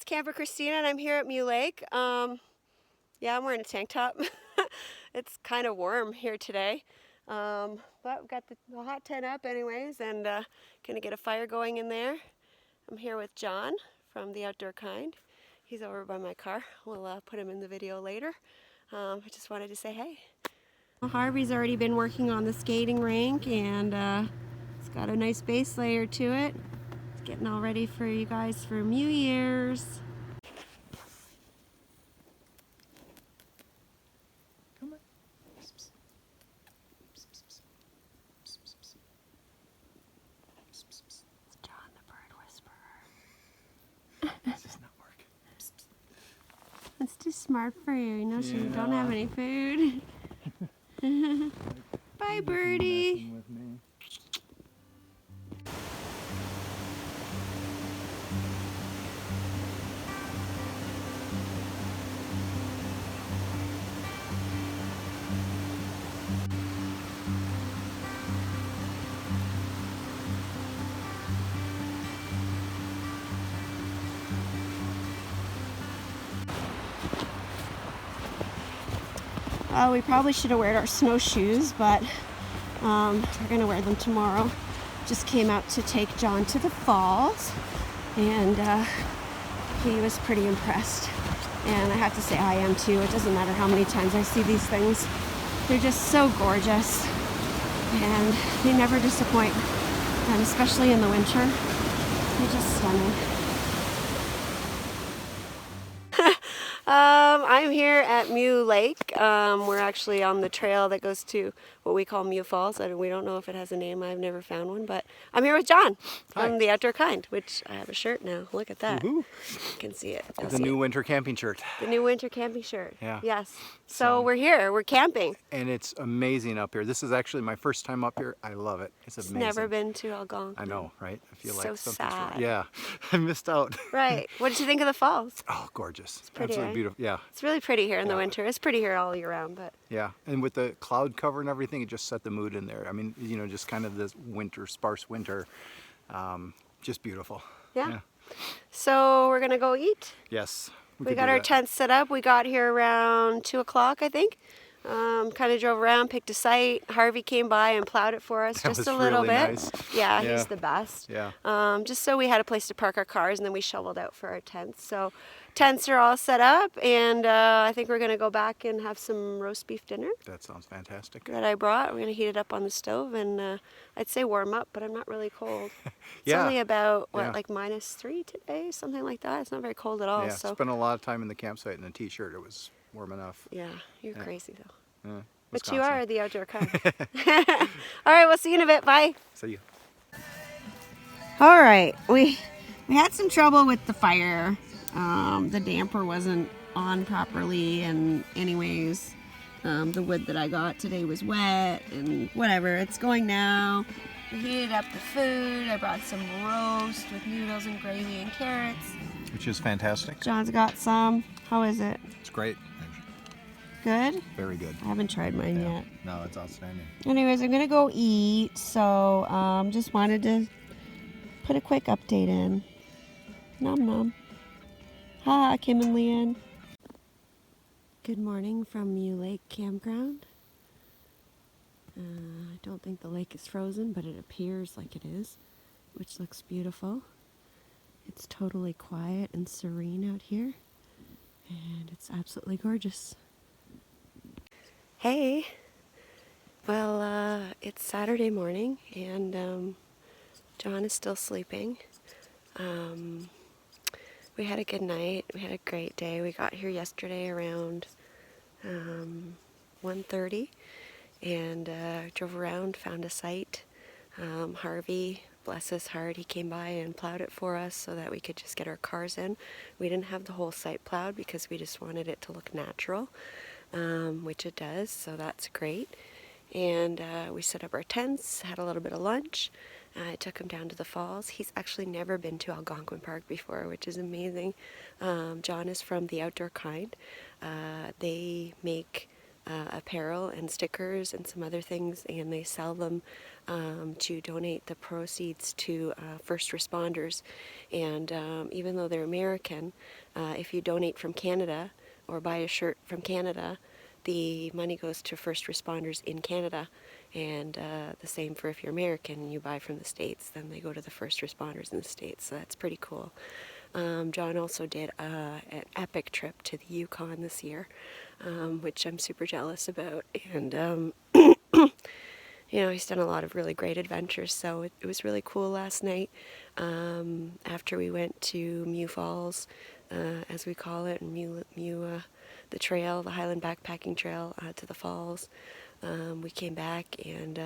Camper Christina, and I'm here at Mew Lake. Yeah, I'm wearing a tank top. It's kind of warm here today, but we've got the hot tent up anyways, and gonna get a fire going in there. I'm here with John from the Outdoor Kind. He's over by my car. We'll put him in the video later. I just wanted to say hey. Harvey's already been working on the skating rink, and it's got a nice base layer to it. It's getting all ready for you guys for New Year's. Come on. It's John the bird whisperer. This is not working. It's too smart for you. You know, you don't have any food. Bye, birdie. With me. We probably should have worn our snowshoes, but we're gonna wear them tomorrow. Just came out to take John to the falls, and he was pretty impressed. And I have to say I am too. It doesn't matter how many times I see these things. They're just so gorgeous, and they never disappoint. And especially in the winter, they're just stunning. I'm here at Mew Lake. We're actually on the trail that goes to what we call Mew Falls. We don't know if it has a name. I've never found one, but I'm here with John from the Outdoor Kind, which I have a shirt now. Look at that. Woohoo. You can see it. The new winter camping shirt. The new winter camping shirt. Yeah. Yes. So we're here. We're camping. And it's amazing up here. This is actually my first time up here. I love it. It's amazing. Never been to Algonquin. I know, right? I feel So like something's sad. wrong. Yeah, I missed out. Right. What did you think of the falls? Oh, gorgeous. It's pretty, absolutely eh? beautiful. Yeah. It's really pretty here in the winter. It's pretty here all year round, but Yeah, and with the cloud cover and everything, it just set the mood in there. I mean, you know, just kind of this winter, sparse winter, just beautiful. yeah. So we're gonna go eat. Yes. We got our tent set up. We got here around 2 o'clock, I think. Kind of drove around, picked a site. Harvey came by and plowed it for us That just was a little really bit. nice. Yeah, Yeah. he's the best. Yeah. Just so we had a place to park our cars, and then we shoveled out for our tents. So tents are all set up, and I think we're gonna go back and have some roast beef dinner That sounds fantastic. that I brought. We're gonna heat it up on the stove, and I'd say warm up, but I'm not really cold. It's Yeah. only about Yeah. like -3 today, something like that. It's not very cold at all. Yeah, So spent a lot of time in the campsite in a t-shirt. It was warm enough. yeah, you're Yeah. crazy though. Yeah, But you Wisconsin. are the Outdoor Kind. All right, we'll see you in a bit. Bye. See you. All right, we had some trouble with the fire. The damper wasn't on properly, and anyways, the wood that I got today was wet, and whatever. It's going now. We heated up the food. I brought some roast with noodles and gravy and carrots. Which is fantastic. John's got some. How is it? It's great. Good? Very good. I haven't tried mine yet. No, it's outstanding. Anyways, I'm gonna go eat, so just wanted to put a quick update in. Nom nom. Hi, Kim and Leanne. Good morning from Mew Lake Campground. I don't think the lake is frozen, but it appears like it is, which looks beautiful. It's totally quiet and serene out here, and it's absolutely gorgeous. Hey, well, it's Saturday morning, and John is still sleeping. We had a good night. We had a great day. We got here yesterday around 1:30, and drove around, found a site. Harvey, bless his heart, he came by and plowed it for us so that we could just get our cars in. We didn't have the whole site plowed because we just wanted it to look natural. Which it does, so that's great. And we set up our tents, had a little bit of lunch. I took him down to the falls. He's actually never been to Algonquin Park before, which is amazing. John is from the Outdoor Kind. They make apparel and stickers and some other things, and they sell them to donate the proceeds to first responders. And even though they're American, if you donate from Canada or buy a shirt from Canada, the money goes to first responders in Canada. And the same for if you're American and you buy from the States, then they go to the first responders in the States. So that's pretty cool. John also did an epic trip to the Yukon this year, which I'm super jealous about. And he's done a lot of really great adventures, so it was really cool last night. After we went to Mew Falls, as we call it, and the trail, the Highland Backpacking Trail to the falls, we came back and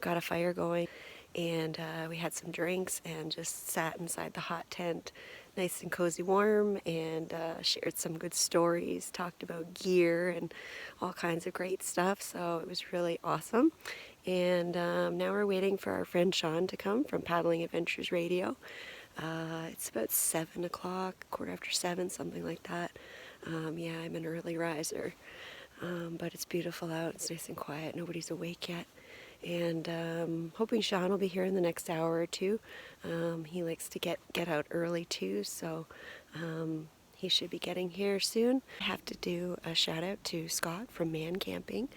got a fire going, and we had some drinks and just sat inside the hot tent, nice and cozy warm, and shared some good stories, talked about gear and all kinds of great stuff. So it was really awesome. And now we're waiting for our friend Sean to come from Paddling Adventures Radio. It's about 7 o'clock, 7:15, something like that. Yeah, I'm an early riser, but it's beautiful out. It's nice and quiet. Nobody's awake yet. And hoping Sean will be here in the next hour or two. He likes to get out early too, so he should be getting here soon. I have to do a shout out to Scott from Man Camping.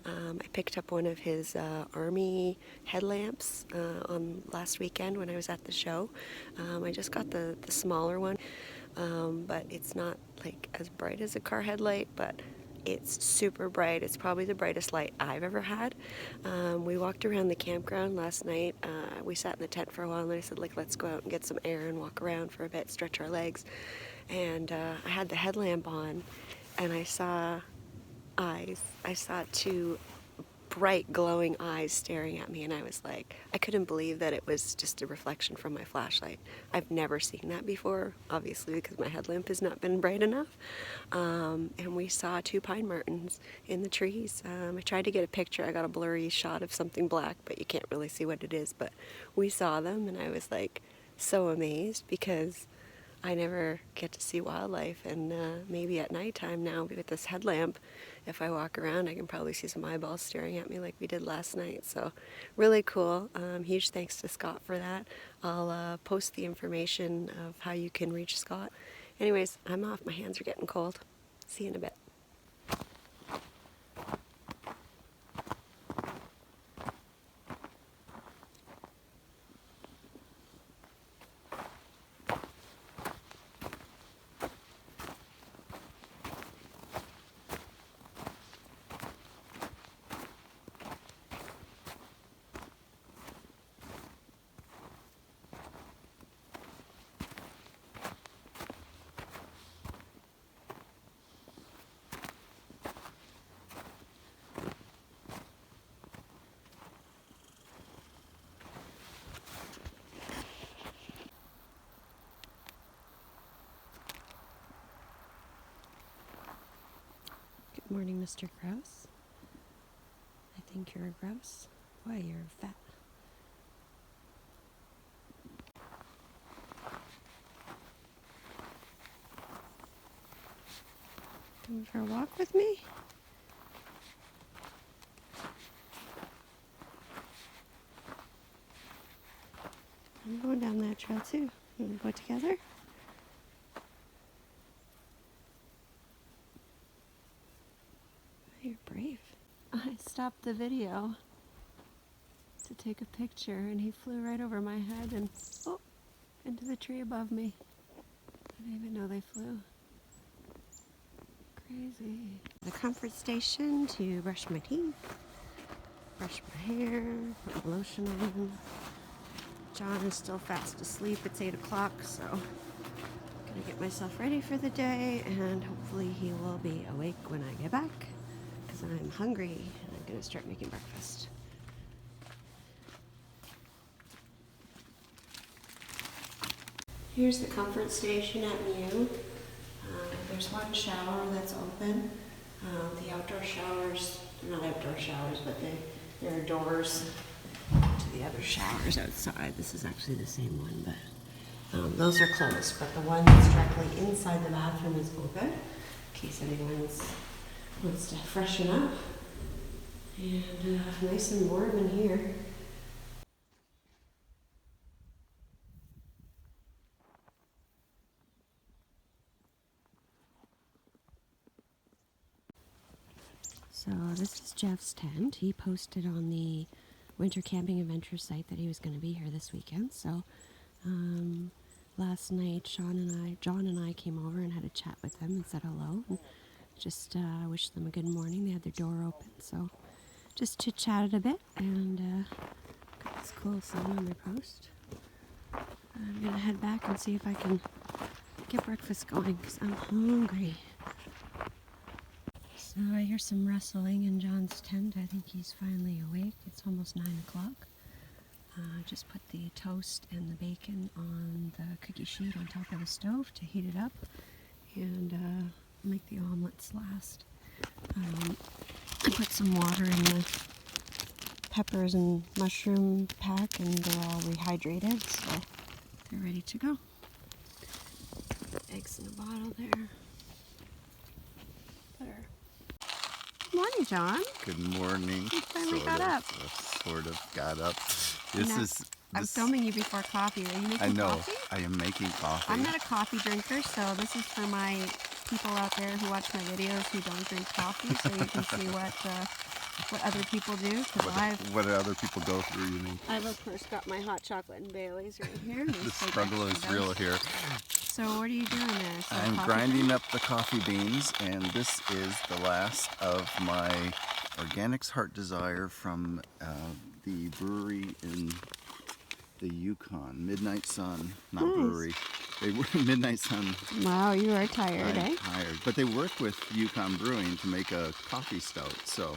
I picked up one of his army headlamps on last weekend when I was at the show. I just got the smaller one, but it's not like as bright as a car headlight, but it's super bright. It's probably the brightest light I've ever had. We walked around the campground last night. We sat in the tent for a while, and I said, let's go out and get some air and walk around for a bit, stretch our legs. And I had the headlamp on, and I saw eyes. I saw two bright glowing eyes staring at me, and I was like, I couldn't believe that it was just a reflection from my flashlight. I've never seen that before, obviously because my headlamp has not been bright enough. And we saw two pine martens in the trees. I tried to get a picture. I got a blurry shot of something black, but you can't really see what it is. But we saw them, and I was like so amazed because I never get to see wildlife, and maybe at nighttime now with this headlamp, if I walk around, I can probably see some eyeballs staring at me like we did last night. So really cool. Huge thanks to Scott for that. I'll post the information of how you can reach Scott. Anyways, I'm off. My hands are getting cold. See you in a bit. Good morning, Mr. Grouse. I think you're a grouse. Why, you're fat. Coming for a walk with me? I'm going down that trail too. You want to go together? You're brave. I stopped the video to take a picture, and he flew right over my head and into the tree above me. I didn't even know they flew. Crazy. The comfort station to brush my teeth, brush my hair, put my lotion on. John is still fast asleep. It's 8 o'clock, so I'm gonna get myself ready for the day, and hopefully he will be awake when I get back, because I'm hungry and I'm gonna start making breakfast. Here's the comfort station at Mew. There's one shower that's open. The outdoor showers, not outdoor showers, but there are doors to the other showers outside. This is actually the same one, but those are closed. But the one that's directly inside the bathroom is open, in case anyone's wants to freshen up. And nice and warm in here. So this is Jeff's tent. He posted on the Winter Camping Adventure site that he was going to be here this weekend. So last night John and I came over and had a chat with them and said hello and just wished them a good morning. They had their door open, so just chit-chatted a bit and got this cool sign on their post. I'm going to head back and see if I can get breakfast going because I'm hungry. So I hear some rustling in John's tent. I think he's finally awake. It's almost 9 o'clock. Just put the toast and the bacon on the cookie sheet on top of the stove to heat it up and make the omelets last. I put some water in the peppers and mushroom pack and they're all rehydrated, so they're ready to go. Eggs in a bottle there. Butter. Good morning, John. Good morning. You finally got up. Sort of got up. I'm filming you before coffee. Are you making I know. coffee? I am making coffee. I'm not a coffee drinker, so this is for my people out there who watch my videos who don't drink coffee, so you can see what other people do. What do other people go through, you mean? I've of course got my hot chocolate and Bailey's right here. The struggle is real here. So what are you doing there? So I'm grinding up the coffee beans, and this is the last of my Organics Heart Desire from the brewery in the Yukon, Midnight Sun, not nice. Brewery. They were Midnight Sun. Wow, you are tired, I'm tired, but they work with Yukon Brewing to make a coffee stout. So,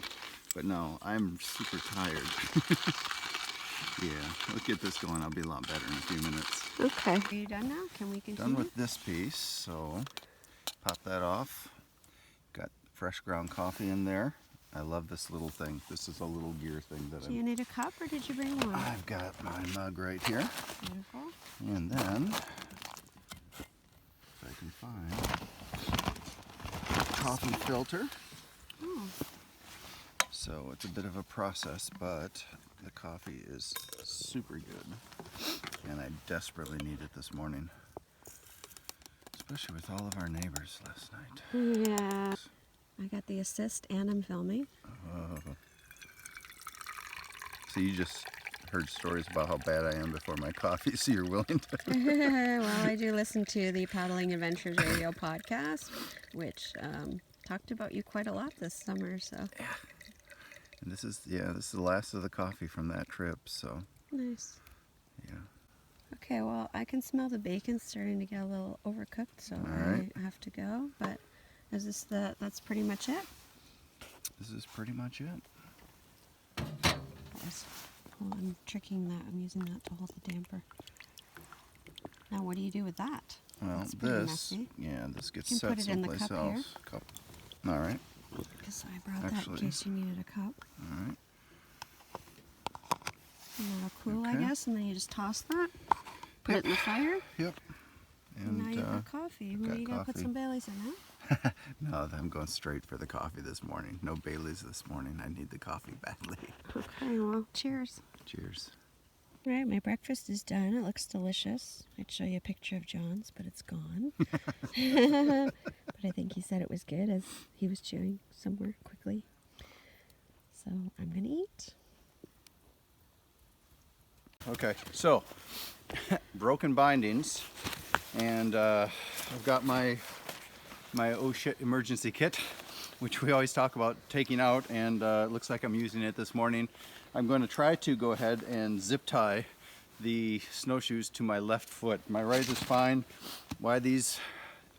but no, I'm super tired. Yeah, let's get this going. I'll be a lot better in a few minutes. Okay. Are you done now? Can we continue? Done with this piece, so pop that off. Got fresh ground coffee in there. I love this little thing. This is a little gear thing that Do you need a cup or did you bring one? I've got my mug right here. Beautiful. And then, if I can find a coffee filter. Oh. So it's a bit of a process, but the coffee is super good. And I desperately need it this morning. Especially with all of our neighbors last night. Yeah. I got the assist and I'm filming. So you just heard stories about how bad I am before my coffee, so you're willing to... Well, I do listen to the Paddling Adventures Radio podcast, which talked about you quite a lot this summer, so... Yeah. And this is the last of the coffee from that trip, so... Nice. Yeah. Okay, well, I can smell the bacon starting to get a little overcooked, so right. I have to go, but that's pretty much it? This is pretty much it. I'm tricking that. I'm using that to hold the damper. Now, what do you do with that? Well, That's pretty this, messy. yeah, this gets You can set put it in the someplace cup else. here. Cup. All right. Because I brought that Actually- in case you needed a cup. All right. And that'll cool, I Okay. guess, and then you just toss that. Put it in the fire. Yep. And now you've got coffee. Well, got you gotta put coffee. some Baileys in, huh? No, I'm going straight for the coffee this morning. No Baileys this morning. I need the coffee badly. Okay, well, cheers. Cheers. All right, my breakfast is done. It looks delicious. I'd show you a picture of John's, but it's gone. But I think he said it was good as he was chewing somewhere quickly. So I'm going to eat. Okay, so broken bindings, and I've got my oh shit emergency kit, which we always talk about taking out, and it looks like I'm using it this morning. I'm going to try to go ahead and zip tie the snowshoes to my left foot. My right is fine. Why these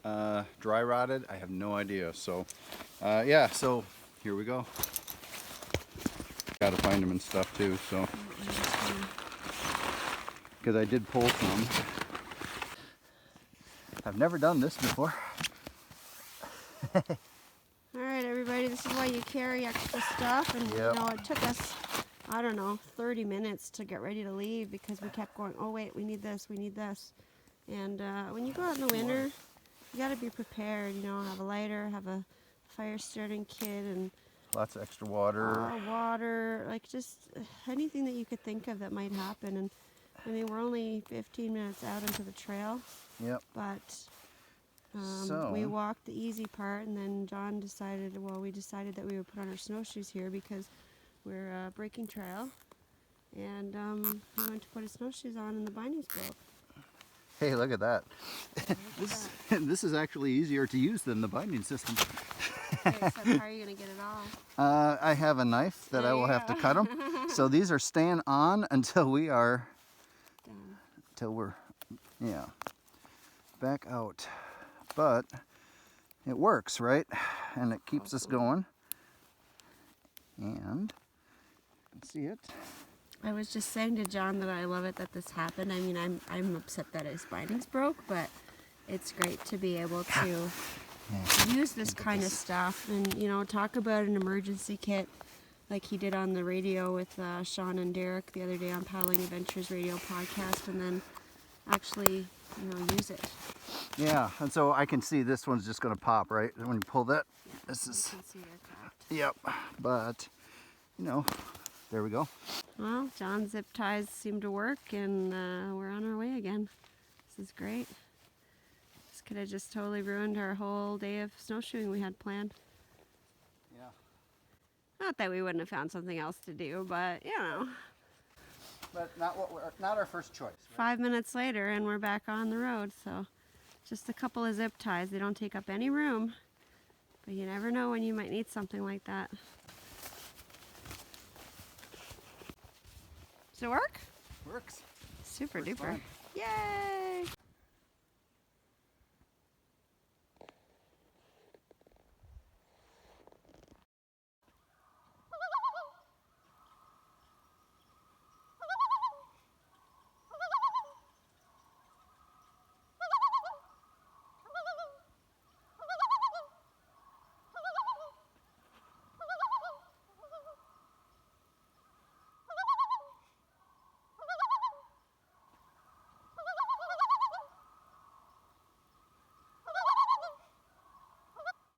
dry rotted, I have no idea. So yeah, so here we go. Got to find them and stuff too, so. Because I did pull some. I've never done this before. Alright everybody, this is why you carry extra stuff, and Yep. you know, it took us, I don't know, 30 minutes to get ready to leave because we kept going, oh wait, we need this, and when you go out in the winter, you gotta be prepared, you know, have a lighter, have a fire starting kit and Lots of extra water. water, like just anything that you could think of that might happen. And I mean, we're only 15 minutes out into the trail, Yep. but So we walked the easy part, and then John decided, well, we decided that we would put on our snowshoes here because we're breaking trail, and he went to put his snowshoes on, and the bindings broke. hey, look at that. So look at that. This is actually easier to use than the binding system. Okay, so how are you gonna get it off? I have a knife that There I will you have to go. cut them. So these are staying on until we are, Done. till we're, yeah, back out. But it works, right? And it keeps us Awesome. going. And you can see it. I was just saying to John that I love it that this happened. I mean, I'm upset that his bindings broke, but it's great to be able to use this kind of stuff and, you know, talk about an emergency kit like he did on the radio with Sean and Derek the other day on Paddling Adventures radio podcast, and then actually, you know, use it. Yeah, and so I can see this one's just going to pop, right? When you pull that, Yeah, this you is, can see they're cracked. yep. But, you know, there we go. Well, John's zip ties seem to work, and we're on our way again. This is great. This could have just totally ruined our whole day of snowshoeing we had planned. Yeah. Not that we wouldn't have found something else to do, but you know. But not our first choice. Right? 5 minutes later, and we're back on the road. So, just a couple of zip ties. They don't take up any room, but you never know when you might need something like that. Does it work? Works. Super Works duper. fine. Yay!